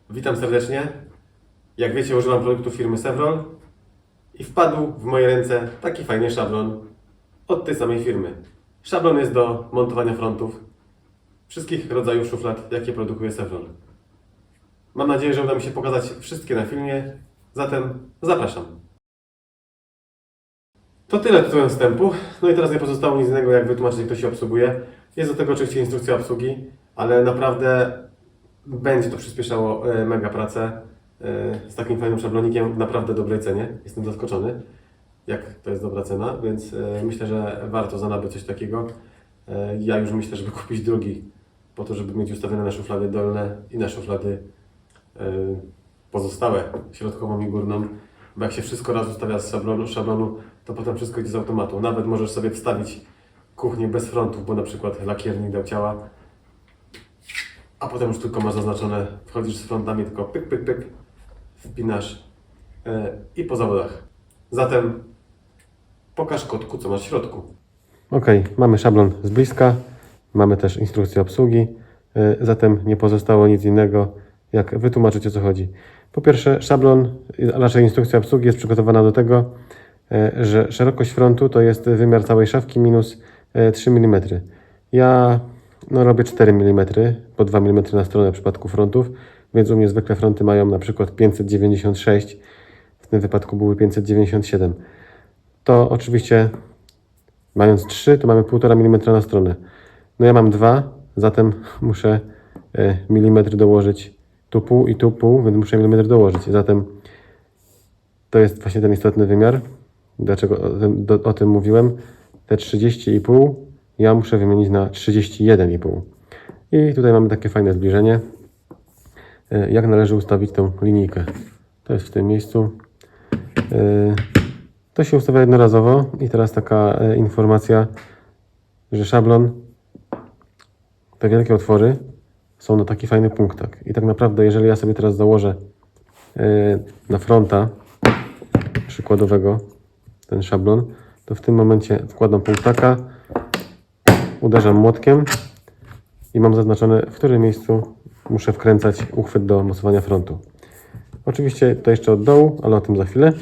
Witam serdecznie. Jak wiecie, używam produktu firmy Sevrol i wpadł w moje ręce taki fajny szablon od tej samej firmy. Szablon jest do montowania frontów wszystkich rodzajów szuflad, jakie produkuje Sevrol. Mam nadzieję, że uda mi się pokazać wszystkie na filmie, zatem zapraszam. To tyle tytułem wstępu. No i teraz nie pozostało nic innego, jak wytłumaczyć, jak to się obsługuje. Jest do tego oczywiście instrukcja obsługi, ale naprawdę będzie to przyspieszało mega pracę z takim fajnym szablonikiem w naprawdę dobrej cenie. Jestem zaskoczony, jak to jest dobra cena, więc myślę, że warto za nabyć coś takiego. Ja już myślę, żeby kupić drugi, po to, żeby mieć ustawione na szuflady dolne i na szuflady pozostałe, środkową i górną. Bo jak się wszystko raz ustawia z szablonu, to potem wszystko idzie z automatu. Nawet możesz sobie wstawić kuchnię bez frontów, bo na przykład lakiernik dał ciała, a potem już tylko masz zaznaczone, wchodzisz z frontami, tylko pyk, pyk, pyk, wpinasz i po zawodach. Zatem pokaż kotku, co masz w środku. Ok, mamy szablon z bliska, mamy też instrukcję obsługi, zatem nie pozostało nic innego, jak wytłumaczyć, o co chodzi. Po pierwsze, szablon, a raczej instrukcja obsługi jest przygotowana do tego, że szerokość frontu to jest wymiar całej szafki minus 3 mm. Ja robię 4 mm, po 2 mm na stronę w przypadku frontów, więc u mnie zwykle fronty mają na przykład 596, w tym wypadku były 597. To oczywiście mając 3, to mamy 1,5 mm na stronę. No ja mam 2, zatem muszę milimetr dołożyć tu pół i tu pół, więc muszę milimetr dołożyć. Zatem to jest właśnie ten istotny wymiar. Dlaczego o tym mówiłem? Te 30,5 ja muszę wymienić na 31,5. I tutaj mamy takie fajne zbliżenie. Jak należy ustawić tą linijkę? To jest w tym miejscu. To się ustawia jednorazowo. I teraz taka informacja, że szablon, te wielkie otwory są na taki fajny punktach. I tak naprawdę, jeżeli ja sobie teraz założę na fronta przykładowego ten szablon, to w tym momencie wkładam punktaka, uderzam młotkiem i mam zaznaczone, w którym miejscu muszę wkręcać uchwyt do mocowania frontu. Oczywiście to jeszcze od dołu, ale o tym za chwilę.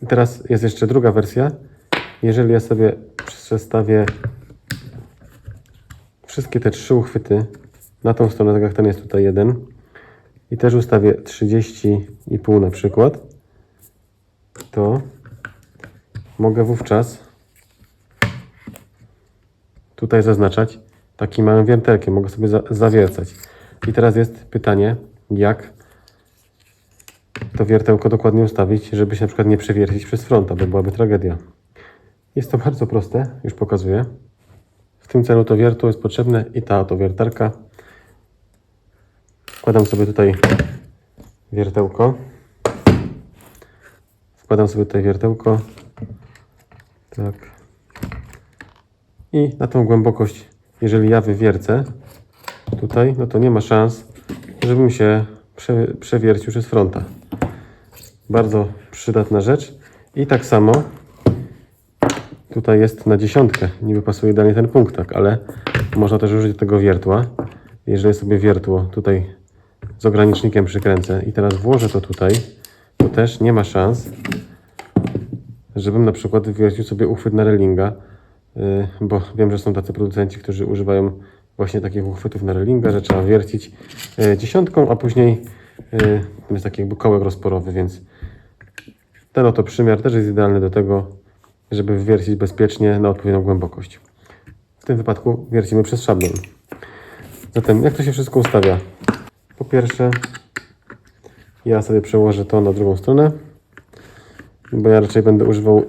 I teraz jest jeszcze druga wersja. Jeżeli ja sobie przestawię wszystkie te 3 uchwyty na tą stronę, tak jak ten jest tutaj jeden, i też ustawię 30,5 na przykład, to mogę wówczas tutaj zaznaczać takim małym wiertelkiem, mogę sobie zawiercać. I teraz jest pytanie, jak to wiertełko dokładnie ustawić, żeby się na przykład nie przewiercić przez fronta, bo byłaby tragedia. Jest to bardzo proste, już pokazuję. W tym celu to wiertło jest potrzebne i ta oto wiertarka. Wkładam sobie tutaj wiertełko. Tak. I na tą głębokość, jeżeli ja wywiercę tutaj, no to nie ma szans, żebym się przewiercił przez fronta. Bardzo przydatna rzecz. I tak samo tutaj jest na 10. Niby pasuje idealnie ten punkt, tak, ale można też użyć tego wiertła. Jeżeli sobie wiertło tutaj z ogranicznikiem przykręcę i teraz włożę to tutaj, to też nie ma szans, żebym na przykład wywiercił sobie uchwyt na relinga, bo wiem, że są tacy producenci, którzy używają właśnie takich uchwytów na relinga, że trzeba wiercić 10, a później jest taki jakby kołek rozporowy, więc ten oto przymiar też jest idealny do tego, żeby wywiercić bezpiecznie na odpowiednią głębokość. W tym wypadku wiercimy przez szablon. Zatem jak to się wszystko ustawia? Po pierwsze, ja sobie przełożę to na drugą stronę, bo ja raczej będę używał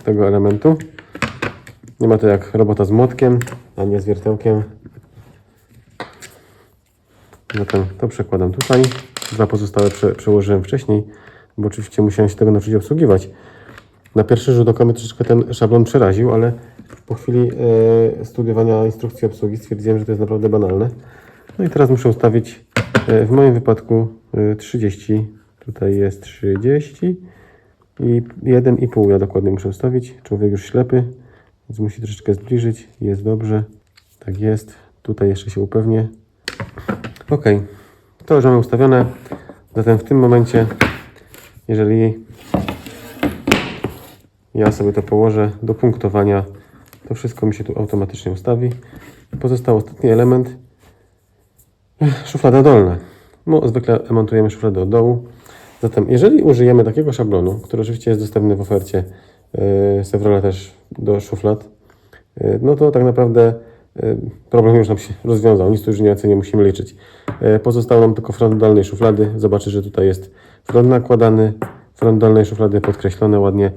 tego elementu. Nie ma to jak robota z młotkiem, a nie z wiertełkiem. Zatem to przekładam tutaj. 2 pozostałe przełożyłem wcześniej, bo oczywiście musiałem się tego nauczyć obsługiwać. Na pierwszy rzut oka mnie troszeczkę ten szablon przeraził, ale po chwili studiowania instrukcji obsługi stwierdziłem, że to jest naprawdę banalne. No i teraz muszę ustawić w moim wypadku 30. Tutaj jest 30 i 1,5 ja dokładnie muszę ustawić. Człowiek już ślepy, więc musi troszeczkę zbliżyć. Jest dobrze. Tak jest. Tutaj jeszcze się upewnię. Ok. To już mamy ustawione. Zatem w tym momencie, jeżeli ja sobie to położę do punktowania, to wszystko mi się tu automatycznie ustawi. Pozostał ostatni element, szuflada dolna. No, zwykle montujemy szufladę od dołu. Zatem jeżeli użyjemy takiego szablonu, który oczywiście jest dostępny w ofercie Sevrola też do szuflad, no to tak naprawdę problem już nam się rozwiązał. Nic tu już nie musimy liczyć. Pozostał nam tylko front dolnej szuflady. Zobaczcie, że tutaj jest front nakładany, front dolnej szuflady podkreślone ładnie.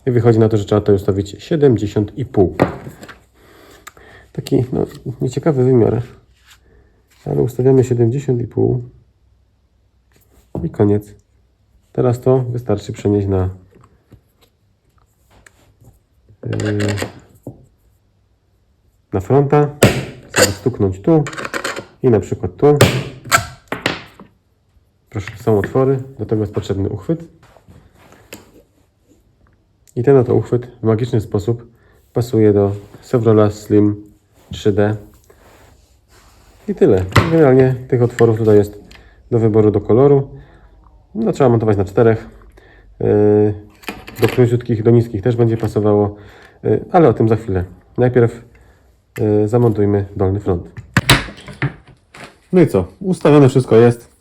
I wychodzi na to, że trzeba to ustawić 70,5. Taki no, nieciekawy wymiar, ale ustawiamy 70,5 i koniec. Teraz to wystarczy przenieść na fronta, sobie stuknąć tu i na przykład tu. Proszę, są otwory, do tego jest potrzebny uchwyt. I ten oto uchwyt w magiczny sposób pasuje do Sevrola Slim 3D. I tyle. Generalnie tych otworów tutaj jest do wyboru do koloru. No, trzeba montować na 4. Do króciutkich, do niskich też będzie pasowało, ale o tym za chwilę. Najpierw zamontujmy dolny front. No i co? Ustawione wszystko jest.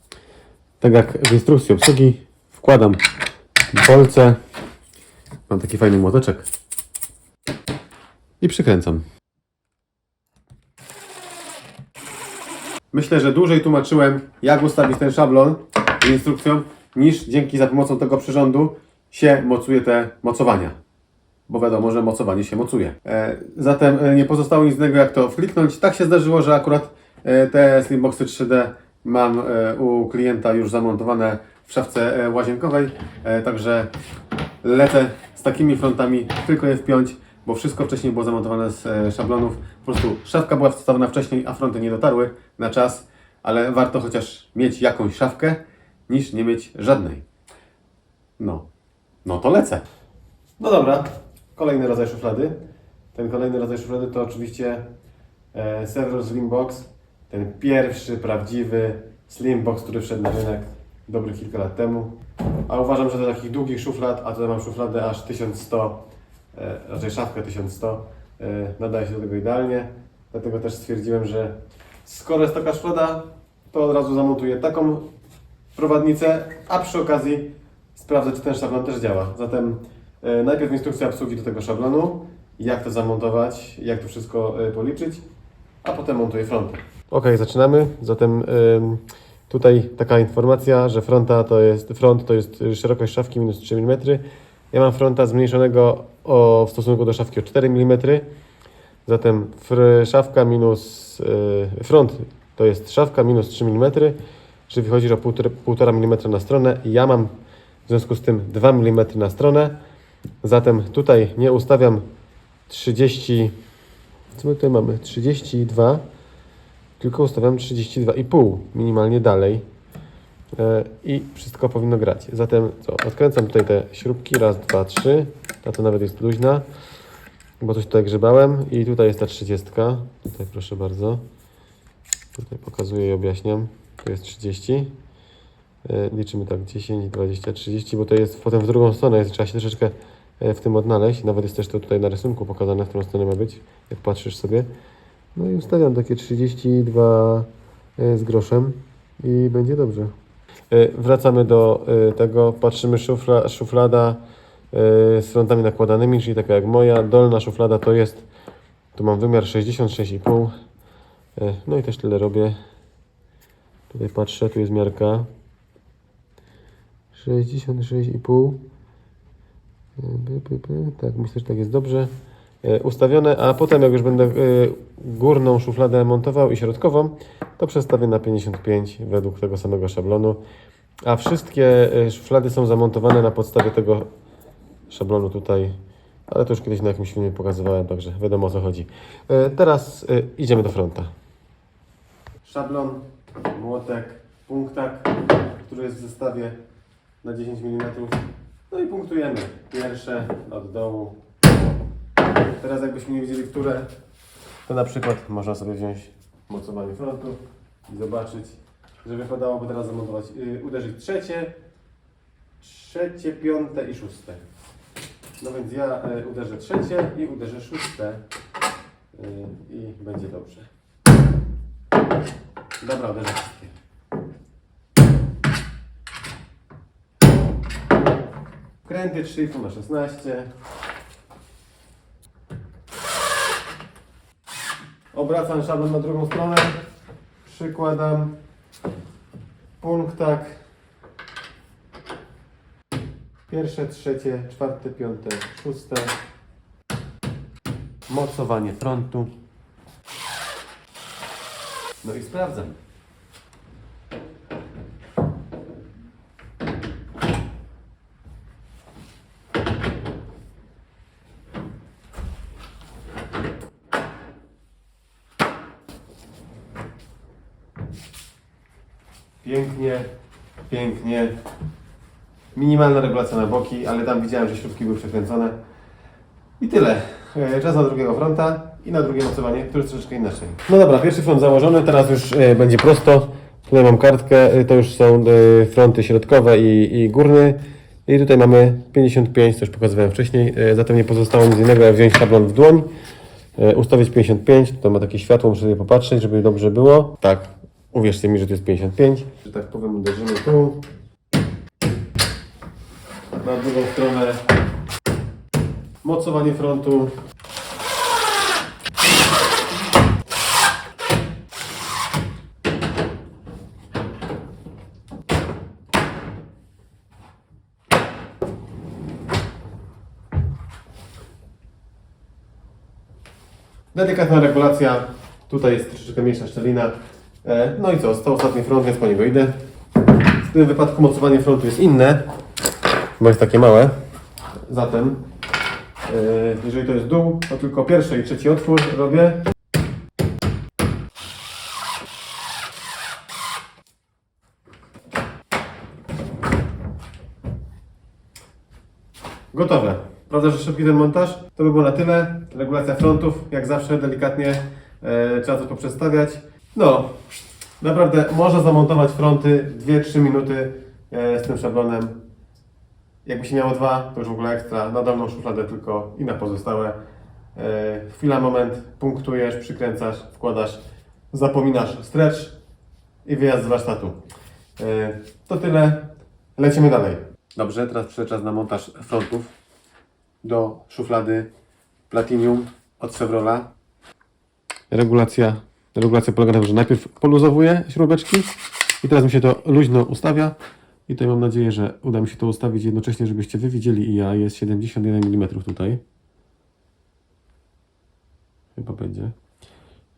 Tak jak w instrukcji obsługi. Wkładam bolce. Mam taki fajny młoteczek. I przykręcam. Myślę, że dłużej tłumaczyłem, jak ustawić ten szablon z instrukcją, niż dzięki za pomocą tego przyrządu się mocuje te mocowania. Bo wiadomo, że mocowanie się mocuje. Zatem nie pozostało nic innego, jak to fliknąć. Tak się zdarzyło, że akurat te Slimboxy 3D mam u klienta już zamontowane w szafce łazienkowej. Także lecę z takimi frontami, tylko je wpiąć, bo wszystko wcześniej było zamontowane z szablonów. Po prostu szafka była wstawiona wcześniej, a fronty nie dotarły na czas, ale warto chociaż mieć jakąś szafkę, niż nie mieć żadnej. No to lecę. No dobra, kolejny rodzaj szuflady. Ten kolejny rodzaj szuflady to oczywiście Sevrola Slimbox. Ten pierwszy, prawdziwy Slimbox, który wszedł na rynek dobrych kilka lat temu. A uważam, że do takich długich szuflad, a tutaj mam szufladę aż 1100, raczej szafkę 1100, nadaje się do tego idealnie. Dlatego też stwierdziłem, że skoro jest taka szuflada, to od razu zamontuję taką prowadnicę, a przy okazji sprawdzę, czy ten szablon też działa. Zatem najpierw instrukcja obsługi do tego szablonu, jak to zamontować, jak to wszystko policzyć, a potem montuję fronty. Ok, zaczynamy. Zatem tutaj taka informacja, że front to jest szerokość szafki minus 3 mm. Ja mam fronta zmniejszonego w stosunku do szafki o 4 mm. Zatem front to jest szafka minus 3 mm, czyli wychodzi, że 1,5 mm na stronę. Ja mam w związku z tym 2 mm na stronę. Zatem tutaj nie ustawiam 30, co my tutaj mamy? 32, tylko ustawiam 32,5 minimalnie dalej. I wszystko powinno grać. Zatem co? Odkręcam tutaj te śrubki. Raz, dwa, trzy. Ta to nawet jest luźna, bo coś tutaj grzebałem. I tutaj jest ta 30. Tutaj proszę bardzo. Tutaj pokazuję i objaśniam. Tu jest 30. Liczymy tak 10, 20, 30, bo to jest potem w drugą stronę. Trzeba się troszeczkę w tym odnaleźć. Nawet jest też to tutaj na rysunku pokazane, w którą stronę ma być, jak patrzysz sobie. No i ustawiam takie 32 z groszem i będzie dobrze. Wracamy do tego, patrzymy szuflada z frontami nakładanymi, czyli taka jak moja. Dolna szuflada to jest, tu mam wymiar 66,5. No i też tyle robię. Tutaj patrzę, tu jest miarka 66,5. Tak, myślę, że tak jest dobrze ustawione, a potem jak już będę górną szufladę montował i środkową, to przestawię na 55 według tego samego szablonu. A wszystkie szuflady są zamontowane na podstawie tego szablonu tutaj, ale to już kiedyś na jakimś filmie pokazywałem, także wiadomo o co chodzi. Teraz idziemy do fronta. Szablon, młotek, punktak, który jest w zestawie na 10 mm. No i punktujemy pierwsze od dołu. Teraz jakbyśmy nie wiedzieli, które, to na przykład można sobie wziąć mocowanie frontu i zobaczyć, żeby wypadało teraz zamontować, uderzyć trzecie, piąte i szóste. No więc ja uderzę trzecie i uderzę szóste i będzie dobrze. Dobra, uderzę wszystkie. Kręty 3,5 na 16. Obracam szablon na drugą stronę. Przykładam punktak. Pierwsze, trzecie, czwarte, piąte, szóste. Mocowanie frontu. No i sprawdzam. Pięknie, pięknie. Minimalna regulacja na boki, ale tam widziałem, że śrubki były przekręcone. I tyle. Czas na drugiego fronta i na drugie mocowanie, które jest troszeczkę inaczej. No dobra, pierwszy front założony, teraz już będzie prosto. Tutaj mam kartkę, to już są fronty środkowe i górny. I tutaj mamy 55, co już pokazywałem wcześniej. Zatem nie pozostało nic innego, jak wziąć szablon w dłoń, ustawić 55. To ma takie światło, muszę sobie popatrzeć, żeby dobrze było. Tak, uwierzcie mi, że to jest 55. Że tak powiem, uderzymy tu. Na drugą stronę mocowanie frontu. Delikatna regulacja. Tutaj jest troszeczkę mniejsza szczelina. No i co? Został ostatni front, więc po niego idę. W tym wypadku mocowanie frontu jest inne, bo jest takie małe. Zatem, jeżeli to jest dół, to tylko pierwszy i trzeci otwór robię. Gotowe. Prawda, że szybki ten montaż? To by było na tyle. Regulacja frontów, jak zawsze, delikatnie trzeba coś poprzestawiać. No, naprawdę można zamontować fronty 2-3 minuty z tym szablonem. Jakby się miało dwa, to już w ogóle ekstra. Na dolną szufladę tylko i na pozostałe. Chwila, moment, punktujesz, przykręcasz, wkładasz, zapominasz stretch i wyjazd z warsztatu. To tyle. Lecimy dalej. Dobrze, teraz przyszedł czas na montaż frontów do szuflady Platinum od Chevrola. Regulacja polega na tym, że najpierw poluzowuję śrubeczki i teraz mi się to luźno ustawia. I tutaj mam nadzieję, że uda mi się to ustawić jednocześnie, żebyście wy widzieli i ja. Jest 71 mm tutaj. Chyba będzie.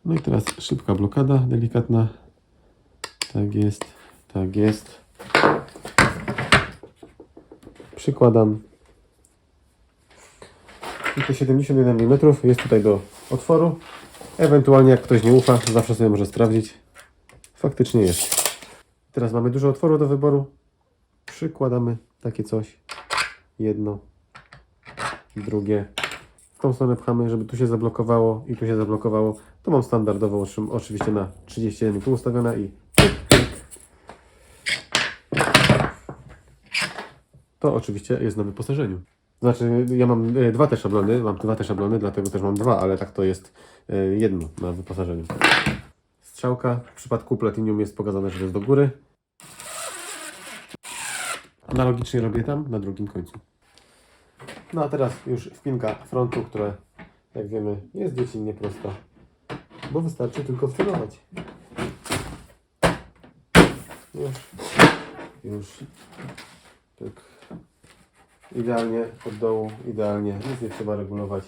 No i teraz szybka blokada, delikatna. Tak jest, tak jest. Przykładam. I te 71 mm jest tutaj do otworu. Ewentualnie jak ktoś nie ufa, zawsze sobie może sprawdzić. Faktycznie jest. Teraz mamy dużo otworu do wyboru. Przykładamy takie coś. Jedno, drugie. W tą stronę pchamy, żeby tu się zablokowało i tu się zablokowało. To mam standardowo oczywiście na 31,5 ustawione i to oczywiście jest na wyposażeniu. Znaczy, ja mam dwa te szablony, dlatego też mam dwa, ale tak to jest jedno na wyposażeniu. Strzałka w przypadku Platinum jest pokazane, że to jest do góry. Analogicznie robię tam, na drugim końcu. No a teraz już wpinka frontu, która, jak wiemy, jest dziecinnie prosta, bo wystarczy tylko wcelować. Już. Tak. Idealnie od dołu, idealnie, nic nie trzeba regulować,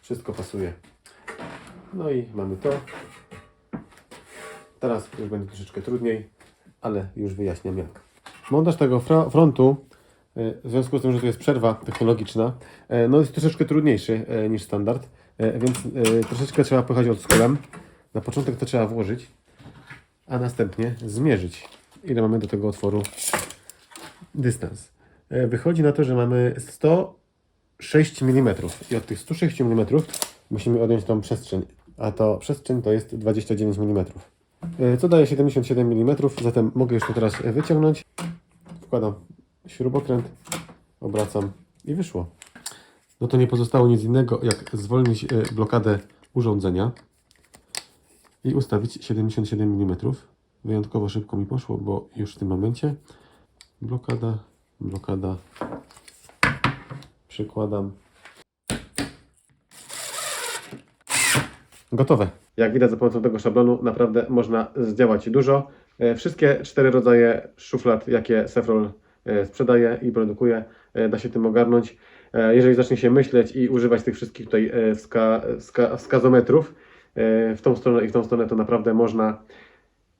wszystko pasuje. No i mamy to. Teraz już będzie troszeczkę trudniej, ale już wyjaśniam jak. Montaż tego frontu, w związku z tym, że tu jest przerwa technologiczna, no jest troszeczkę trudniejszy niż standard, więc troszeczkę trzeba pojechać oldschoolem. Na początek to trzeba włożyć, a następnie zmierzyć, ile mamy do tego otworu dystans. Wychodzi na to, że mamy 106 mm i od tych 106 mm musimy odjąć tą przestrzeń, a to przestrzeń to jest 29 mm. co daje 77 mm, zatem mogę już to teraz wyciągnąć. Wkładam śrubokręt, obracam i wyszło. No to nie pozostało nic innego, jak zwolnić blokadę urządzenia i ustawić 77 mm. Wyjątkowo szybko mi poszło, bo już w tym momencie blokada, przykładam. Gotowe. Jak widać, za pomocą tego szablonu naprawdę można zdziałać dużo. Wszystkie 4 rodzaje szuflad, jakie Sefrol sprzedaje i produkuje, da się tym ogarnąć. Jeżeli zacznie się myśleć i używać tych wszystkich tutaj wskazometrów w tą stronę i w tą stronę, to naprawdę można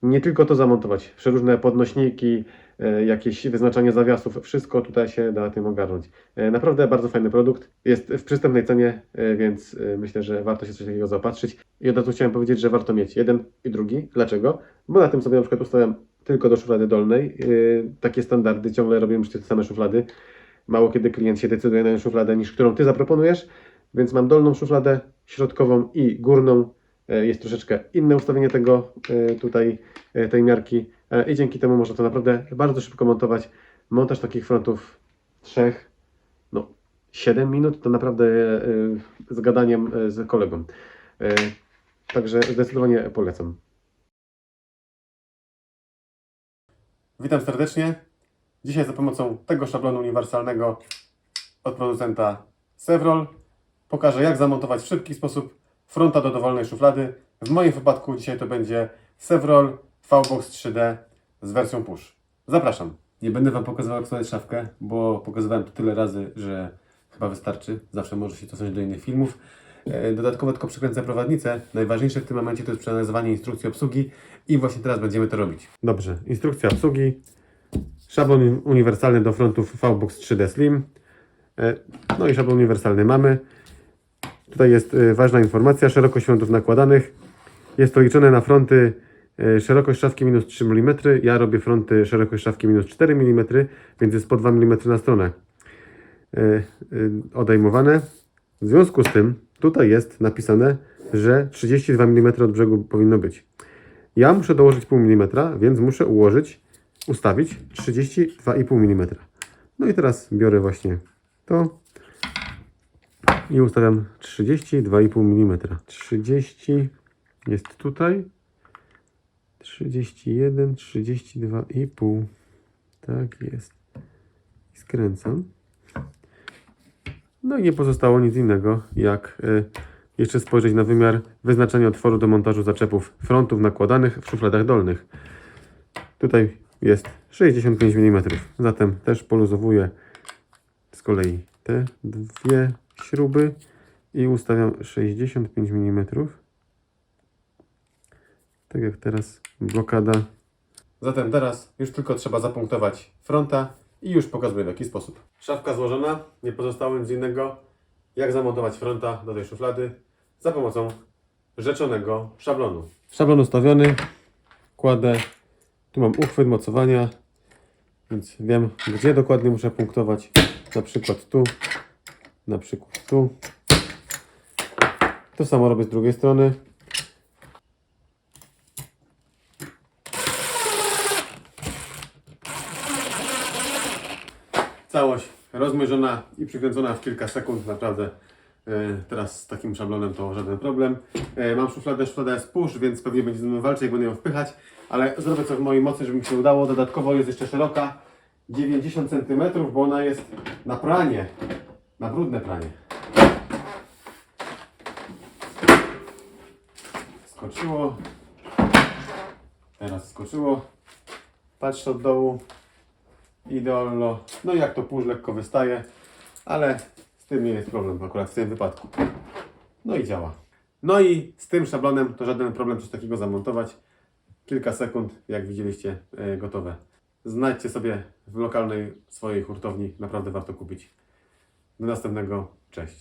nie tylko to zamontować. Przeróżne podnośniki, jakieś wyznaczanie zawiasów, wszystko tutaj się da tym ogarnąć. Naprawdę bardzo fajny produkt. Jest w przystępnej cenie, więc myślę, że warto się coś takiego zaopatrzyć. I od razu chciałem powiedzieć, że warto mieć jeden i drugi. Dlaczego? Bo na tym sobie na przykład ustawiam tylko do szuflady dolnej. Takie standardy, ciągle robimy przecież te same szuflady. Mało kiedy klient się decyduje na szufladę, niż którą Ty zaproponujesz. Więc mam dolną szufladę, środkową i górną. Jest troszeczkę inne ustawienie tego tutaj, tej miarki i dzięki temu można to naprawdę bardzo szybko montować. Montaż takich frontów 7 minut to naprawdę z gadaniem z kolegą. Także zdecydowanie polecam. Witam serdecznie. Dzisiaj za pomocą tego szablonu uniwersalnego od producenta Sefrol pokażę, jak zamontować w szybki sposób fronta do dowolnej szuflady. W moim wypadku dzisiaj to będzie Sefrol V-Box 3D z wersją push. Zapraszam. Nie będę Wam pokazywał, jak wstawiać szafkę, bo pokazywałem to tyle razy, że chyba wystarczy. Zawsze może się cofnąć do innych filmów. Dodatkowo tylko przykręcę prowadnicę. Najważniejsze w tym momencie to jest przeanalizowanie instrukcji obsługi i właśnie teraz będziemy to robić. Dobrze, instrukcja obsługi. Szablon uniwersalny do frontów V-Box 3D Slim. No i szablon uniwersalny mamy. Tutaj jest ważna informacja, szerokość frontów nakładanych. Jest to liczone na fronty szerokość szafki minus 3 mm. Ja robię fronty szerokość szafki minus 4 mm, więc jest po 2 mm na stronę odejmowane. W związku z tym tutaj jest napisane, że 32 mm od brzegu powinno być. Ja muszę dołożyć pół mm, więc muszę ustawić 32,5 mm. No i teraz biorę właśnie to i ustawiam 32,5 mm. 30 jest tutaj. 31, 32,5. Tak jest. I skręcam. No i nie pozostało nic innego, jak jeszcze spojrzeć na wymiar wyznaczenia otworu do montażu zaczepów frontów nakładanych w szufladach dolnych. Tutaj jest 65 mm. Zatem też poluzowuję z kolei te dwie śruby i ustawiam 65 mm. Tak jak teraz blokada. Zatem teraz już tylko trzeba zapunktować fronta i już pokazuję, w jaki sposób. Szafka złożona, nie pozostało nic innego, jak zamontować fronta do tej szuflady za pomocą rzeczonego szablonu. Szablon ustawiony, kładę, tu mam uchwyt mocowania, więc wiem, gdzie dokładnie muszę punktować, na przykład tu, na przykład tu. To samo robię z drugiej strony. Całość rozmierzona i przykręcona w kilka sekund, naprawdę teraz z takim szablonem to żaden problem. Mam szufladę jest push, więc pewnie będzie ze mną walczyć, jak będę ją wpychać, ale zrobię co w mojej mocy, żeby mi się udało. Dodatkowo jest jeszcze szeroka, 90 cm, bo ona jest na pranie, na brudne pranie. Skoczyło, teraz skoczyło, patrzę od dołu. Idealno. No i jak to push lekko wystaje, ale z tym nie jest problem akurat w tym wypadku. No i działa. No i z tym szablonem to żaden problem coś takiego zamontować. Kilka sekund, jak widzieliście, gotowe. Znajdźcie sobie w lokalnej swojej hurtowni, naprawdę warto kupić. Do następnego, cześć.